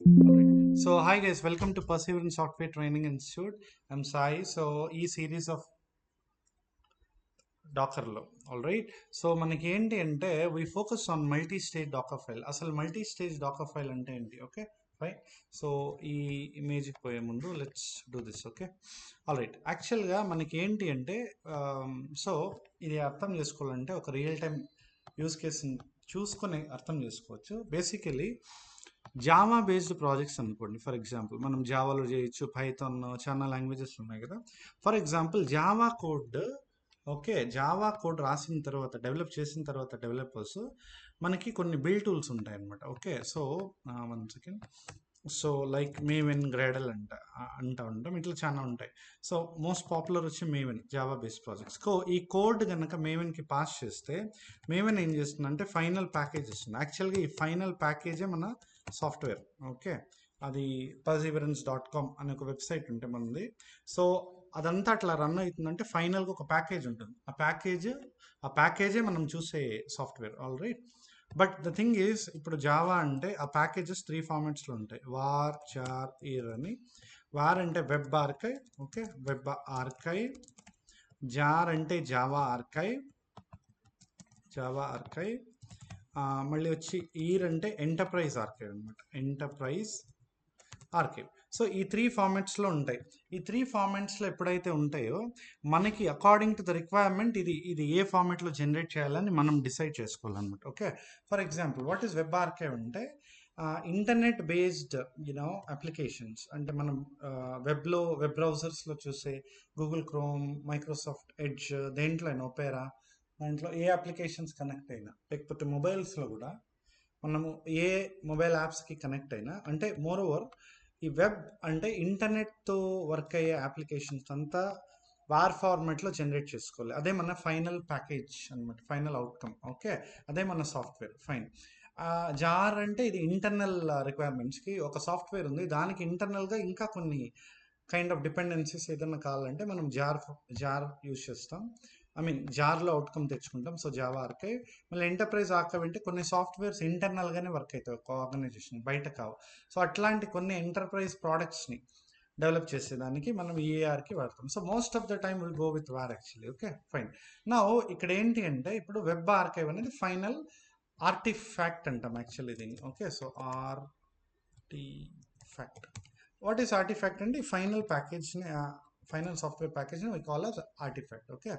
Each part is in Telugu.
Alright. So hi guys, welcome to Perseverance Software Training Institute. I'm Sai. So ఈ series of డాకర్లో ఆల్రైట్. సో మనకి ఏంటి అంటే we focus on multi stage Docker file. అసలు మల్టీ స్టేజ్ డాకర్ ఫైల్ అంటే ఏంటి? Okay fine. సో ఈ ఇమేజ్కి పోయే ముందు let's do this. Okay alright. యాక్చువల్గా మనకి ఏంటి అంటే సో ఇది అర్థం చేసుకోవాలంటే ఒక రియల్ టైం యూస్ కేసుని చూసుకొని అర్థం చేసుకోవచ్చు. బేసికలీ జావా బేస్డ్ ప్రాజెక్ట్స్ అనుకోండి. ఫర్ ఎగ్జాంపుల్ మనం జావాలో చేయొచ్చు, పైథాన్, చాలా లాంగ్వేజెస్ ఉన్నాయి కదా. For example Java code, okay Java code రాసిన తర్వాత డెవలప్ చేసిన తర్వాత డెవలపర్స్ మనకి కొన్ని బిల్డ్ టూల్స్ ఉంటాయి అన్నమాట. Okay so 1 second. So like maven, గ్రాడల్ అంటా ఉంటాం, ఇట్లా చాలా ఉంటాయి. సో మోస్ట్ పాపులర్ వచ్చి మేవెన్ జావా బేస్డ్ ప్రాజెక్ట్స్. ఈ కోడ్ కనుక మేవెన్కి పాస్ చేస్తే మేవెన్ ఏం చేస్తుందంటే ఫైనల్ ప్యాకేజ్ ఇస్తుంది. యాక్చువల్గా ఈ ఫైనల్ ప్యాకేజే మన సాఫ్ట్వేర్. ఓకే అది perseverance.com అనే ఒక వెబ్సైట్ ఉంటే మనది. సో అదంతా అట్లా రన్ అవుతుందంటే ఫైనల్గా ఒక ప్యాకేజ్ ఉంటుంది. ఆ ప్యాకేజే మనం చూసే software. All right. But the thing is ఇప్పుడు జావా అంటే ఆ ప్యాకేజెస్ 3 ఫార్మాట్స్లో ఉంటాయి. వార్, చార్, ఈర్ అని. వార్ అంటే web archive. Okay web archive. JAR అంటే జావా ఆర్కైవ్. మళ్ళీ వచ్చి ఈర్ అంటే ఎంటర్ప్రైజ్ ఆర్కైవ్ అనమాట. Enterprise archive. సో ఈ 3 ఫార్మాట్స్లో ఉంటాయి. ఈ 3 ఫార్మాట్స్లో ఎప్పుడైతే ఉంటాయో మనకి అకార్డింగ్ టు ద రిక్వైర్మెంట్ ఇది ఏ ఫార్మాట్లో జనరేట్ చేయాలని మనం డిసైడ్ చేసుకోవాలన్నమాట. Okay for example what is web archive అంటే ఇంటర్నెట్ బేస్డ్ అప్లికేషన్స్ అంటే మనం వెబ్ బ్రౌజర్స్లో చూసే గూగుల్ క్రోమ్, మైక్రోసాఫ్ట్ ఎడ్జ్, దేంట్లో అయినా ఒపేరా, దాంట్లో ఏ అప్లికేషన్స్ కనెక్ట్ అయినా, లేకపోతే మొబైల్స్లో కూడా మనము ఏ మొబైల్ యాప్స్కి కనెక్ట్ అయినా, అంటే మోర్ ఓవర్ ఈ వెబ్ అంటే ఇంటర్నెట్తో వర్క్ అయ్యే అప్లికేషన్స్ అంతా వార్ ఫార్మాట్లో జనరేట్ చేసుకోవాలి. అదే మన ఫైనల్ ప్యాకేజ్ అనమాట, ఫైనల్ అవుట్కమ్. ఓకే అదే మన సాఫ్ట్వేర్. ఫైన్. జార్ అంటే ఇది ఇంటర్నల్ రిక్వైర్మెంట్స్కి ఒక సాఫ్ట్వేర్ ఉంది, దానికి ఇంటర్నల్గా ఇంకా కొన్ని కైండ్ ఆఫ్ డిపెండెన్సీస్ ఏదైనా కావాలంటే మనం జార్ యూజ్ చేస్తాం. ఐ మీన్ జార్లో అవుట్కమ్ తెచ్చుకుంటాం. So Java archive. మళ్ళీ ఎంటర్ప్రైజ్ ఆర్కైవ్ అంటే కొన్ని సాఫ్ట్వేర్స్ ఇంటర్నల్గానే వర్క్ అవుతాయి ఒక ఆర్గనైజేషన్, బయట కావు. సో అట్లాంటి కొన్ని ఎంటర్ప్రైజ్ ప్రోడక్ట్స్ని డెవలప్ చేసేదానికి మనం ఈఏఆర్కి వాడతాం. So most of the time will go with war actually. Okay fine. నా ఇక్కడ ఏంటి అంటే ఇప్పుడు వెబ్ ఆర్కైవ్ అనేది ఫైనల్ ఆర్టిఫాక్ట్ అంటాం యాక్చువల్లీ దీన్ని. Okay so artifact. What is artifact అంటే ఫైనల్ ప్యాకేజ్ని, ఫైనల్ సాఫ్ట్వేర్ ప్యాకేజ్ని we call as artifact. Okay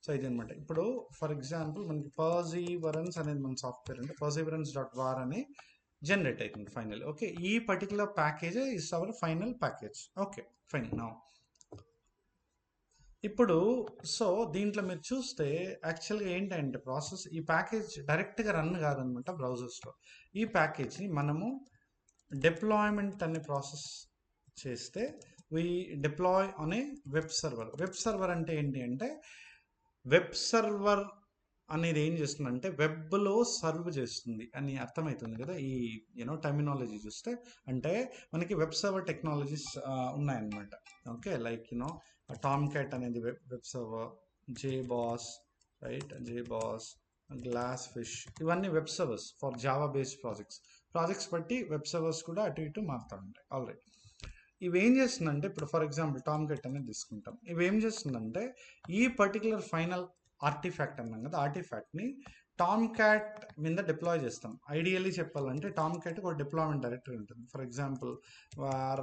so ఇది అనమాట. ఇప్పుడు ఫర్ ఎగ్జాంపుల్ మనకి పర్సీవరెన్స్ అనేది మన సాఫ్ట్వేర్ అంటే perseverance.var అని జనరేట్ అవుతుంది ఫైనల్. ఓకే ఈ particular package is our final package. Okay fine. నా ఇప్పుడు సో దీంట్లో మీరు చూస్తే యాక్చువల్గా ఏంటంటే ప్రాసెస్, ఈ ప్యాకేజ్ డైరెక్ట్గా రన్ కాదనమాట బ్రౌజర్స్లో. ఈ ప్యాకేజ్ని మనము డిప్లాయ్మెంట్ అనే ప్రాసెస్ చేస్తే వీ డిప్లాయ్ అనే వెబ్ సర్వర్. వెబ్ సర్వర్ అంటే ఏంటి అంటే వెబ్ సర్వర్ అనేది ఏం చేస్తుందంటే వెబ్లో సర్వ్ చేస్తుంది అని అర్థమవుతుంది కదా ఈ టర్మినాలజీ చూస్తే. అంటే మనకి వెబ్ సర్వర్ టెక్నాలజీస్ ఉన్నాయన్నమాట. ఓకే లైక్ టామ్ క్యాట్ అనేది web server, JBoss, right, JBoss, GlassFish, ఇవన్నీ web servers for Java based projects బట్టి వెబ్ సర్వర్స్ కూడా అటు ఇటు మారుతూ ఉంటాయి. ఆల్రైట్. ఇవేం చేస్తుందంటే ఇప్పుడు ఫర్ ఎగ్జాంపుల్ టామ్ క్యాట్ అనేది తీసుకుంటాం. ఇవేం చేస్తుందంటే ఈ పర్టికులర్ ఫైనల్ ఆర్టిఫాక్ట్ అన్నాం కదా, ఆర్టిఫాక్ట్ని టామ్ క్యాట్ మీద డిప్లాయ్ చేస్తాం. ఐడియల్లీ చెప్పాలంటే టామ్ క్యాట్ ఒక డిప్లాయ్మెంట్ డైరెక్టరీ ఉంటుంది. For example war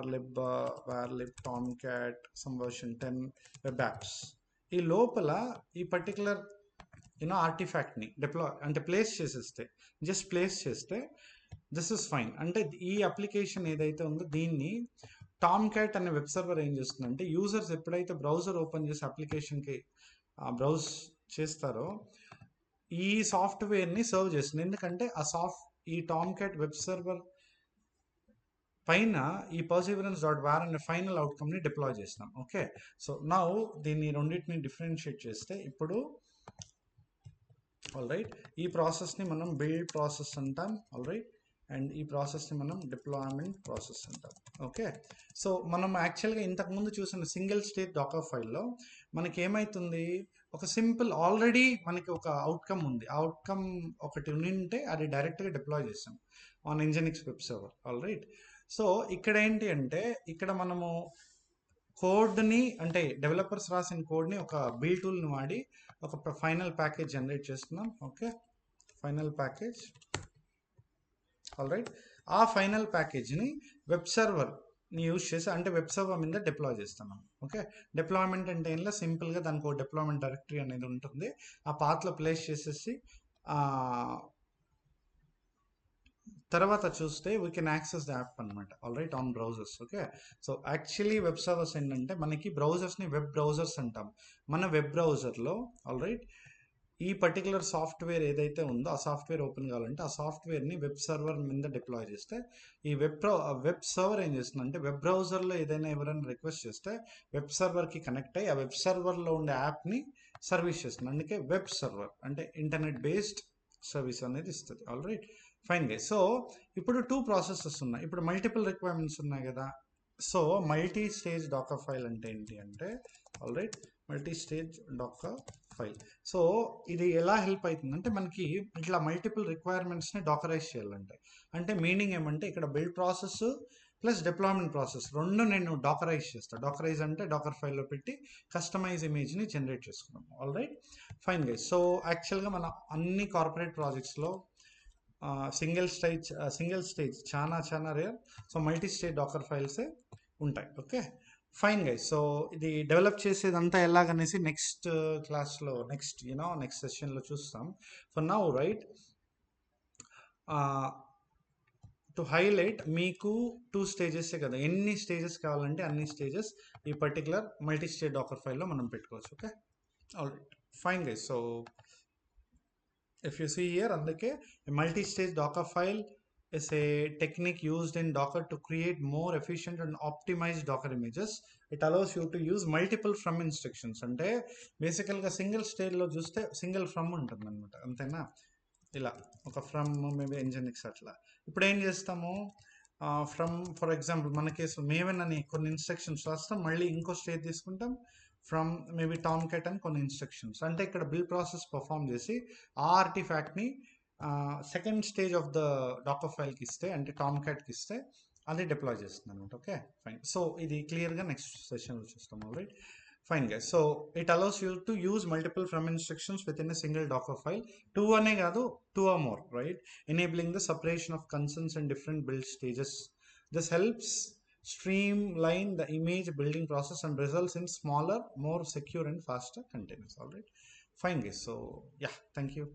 lib Tom cat some version 10 web apps. ఈ లోపల ఈ పర్టికులర్ ఆర్టిఫాక్ట్ని డిప్లాయ్ అంటే జస్ట్ ప్లేస్ చేస్తే దిస్ ఇస్ ఫైన్. అంటే ఈ అప్లికేషన్ ఏదైతే ఉందో దీన్ని టామ్ క్యాట్ అనే వెబ్ సర్వర్ ఏం చేస్తుందంటే యూజర్స్ ఎప్పుడైతే బ్రౌజర్ ఓపెన్ చేసి అప్లికేషన్కి బ్రౌజ్ చేస్తారో ఈ సాఫ్ట్వేర్ని సర్వ్ చేస్తుంది. ఎందుకంటే ఈ టామ్ క్యాట్ వెబ్ సర్వర్ పైన ఈ perseverance.var అనే ఫైనల్ అవుట్కమ్ని డిప్లాయ్ చేస్తాం. ఓకే సో నౌ దీన్ని రెండింటిని డిఫరెన్షియేట్ చేస్తే ఇప్పుడు ఆల్ రైట్ ఈ ప్రాసెస్ని మనం బిల్డ్ ప్రాసెస్ అంటాం. All right. అండ్ ఈ ప్రాసెస్ని మనం డిప్లాయ్మెంట్ ప్రాసెస్ అంటాం. ఓకే సో మనం యాక్చువల్గా ఇంతకుముందు చూసిన సింగిల్ స్టేజ్ డాకర్ ఫైల్లో మనకి ఏమవుతుంది, ఒక సింపుల్ ఆల్రెడీ మనకి ఒక అవుట్కమ్ ఉంది, అవుట్కమ్ ఒకటి ఉంటే అది డైరెక్ట్గా డిప్లాయ్ చేస్తాం on Nginx web server. All right. So ఇక్కడ ఏంటి అంటే ఇక్కడ మనము కోడ్ని అంటే డెవలపర్స్ రాసిన కోడ్ని ఒక బిల్ టూల్ని వాడి ఒక ఫైనల్ ప్యాకేజ్ జనరేట్ చేస్తున్నాం. Okay, final package. All right, ఆ ఫైనల్ ప్యాకేజ్ని వెబ్ సర్వర్ని యూజ్ చేసి అంటే వెబ్ సర్వర్ మీద డిప్లాయ్ చేస్తున్నాం. ఓకే, డిప్లాయ్మెంట్ అంటే ఏంలా సింపుల్గా దానికి ఒక డిప్లాయ్మెంట్ డైరెక్టరీ అనేది ఉంటుంది. ఆ పాత్లో ప్లేస్ చేసేసి తర్వాత చూస్తే we can access the app అనమాట. All right, on browsers. Okay, so actually web servers ఏంటంటే మనకి బ్రౌజర్స్ని వెబ్ బ్రౌజర్స్ అంటాం. మన వెబ్ బ్రౌజర్లో ఆల్ రైట్ ఈ పర్టికులర్ సాఫ్ట్వేర్ ఏదైతే ఉందో ఆ సాఫ్ట్వేర్ ఓపెన్ కావాలంటే ఆ సాఫ్ట్వేర్ని వెబ్ సర్వర్ మీద డిప్లాయ్ చేస్తే ఈ వెబ్ సర్వర్ ఏం చేస్తుంది అంటే వెబ్ బ్రౌజర్లో ఏదైనా ఎవరైనా రిక్వెస్ట్ చేస్తే వెబ్ సర్వర్కి కనెక్ట్ అయ్యి ఆ వెబ్ సర్వర్లో ఉండే యాప్ని సర్వీస్ చేస్తుంది. అందుకే వెబ్ సర్వర్ అంటే ఇంటర్నెట్ బేస్డ్ సర్వీస్ అనేది ఇస్తుంది. All right, fine guys. So ఇప్పుడు 2 ప్రాసెసెస్ ఉన్నాయి, ఇప్పుడు మల్టిపుల్ రిక్వైర్మెంట్స్ ఉన్నాయి కదా. So multi stage Docker file అంటే ఏంటి అంటే all right multi stage Docker file. So ఇది ఎలా హెల్ప్ అవుతుందంటే మనకి ఇట్లా మల్టిపుల్ రిక్వైర్మెంట్స్ని డాకరైజ్ చేయాలంటే అంటే మీనింగ్ ఏమంటే ఇక్కడ build process plus deployment process రెండు నేను డాకరైజ్ చేస్తాను. డాకరైజ్ అంటే డాకర్ ఫైల్లో పెట్టి కస్టమైజ్ ఇమేజ్ని జనరేట్ చేసుకున్నాం. All right, fine guys. So యాక్చువల్గా మన అన్ని కార్పొరేట్ ప్రాజెక్ట్స్లో సింగిల్ స్టేజ్ చాలా rare. So multi stage Docker ఫైల్సే ఉంటాయి. Okay, fine guys. సో ఇది డెవలప్ చేసేదంతా ఎలాగనేసి నెక్స్ట్ క్లాస్లో నెక్స్ట్ సెషన్లో చూస్తాం. For now right to highlight మీకు 2 స్టేజెసే కదా, ఎన్ని స్టేజెస్ కావాలంటే అన్ని స్టేజెస్ ఈ పర్టికులర్ మల్టీ స్టేజ్ డాకర్ ఫైల్లో మనం పెట్టుకోవచ్చు. Okay, all right, fine guys. So if you see here అందుకే multi-stage docker file is a technique used in docker to create more efficient and optimized docker images. It allows you to use multiple from instructions. అంటే బేసికల్గా సింగిల్ స్టేజ్లో చూస్తే సింగిల్ ఫ్రమ్ ఉంటుంది అనమాట, అంతేనా. ఇలా ఒక ఫ్రమ్ మేబీ ఎంజనిక్స్ అట్లా. ఇప్పుడు ఏం చేస్తాము, ఫ్రమ్ ఫర్ ఎగ్జాంపుల్ మన కేసు మేవెన్ అని కొన్ని ఇన్స్ట్రక్షన్స్ రాస్తాం, మళ్ళీ ఇంకో స్టేజ్ తీసుకుంటాం ఫ్రమ్ మేబీ టామ్ క్యాట్ అని కొన్ని ఇన్స్ట్రక్షన్స్. అంటే ఇక్కడ బిల్ ప్రాసెస్ పర్ఫామ్ చేసి ఆ ఆర్టిఫాక్ట్ని second stage of the Docker ఫైల్కి ఇస్తే అంటే టామ్ క్యాట్కి ఇస్తే అది డిప్లాయ్ చేస్తుంది అనమాట. Okay, fine. సో ఇది క్లియర్గా నెక్స్ట్ సెషన్లో చూస్తాం. All right, fine guys. So it allows you to use multiple from instructions within a single Docker file. 2 అనే కాదు, 2 or more, right, enabling the separation of concerns and different build stages. This helps streamline the image building process and results in smaller, more secure and faster containers. All right, fine guys. So yeah, thank you.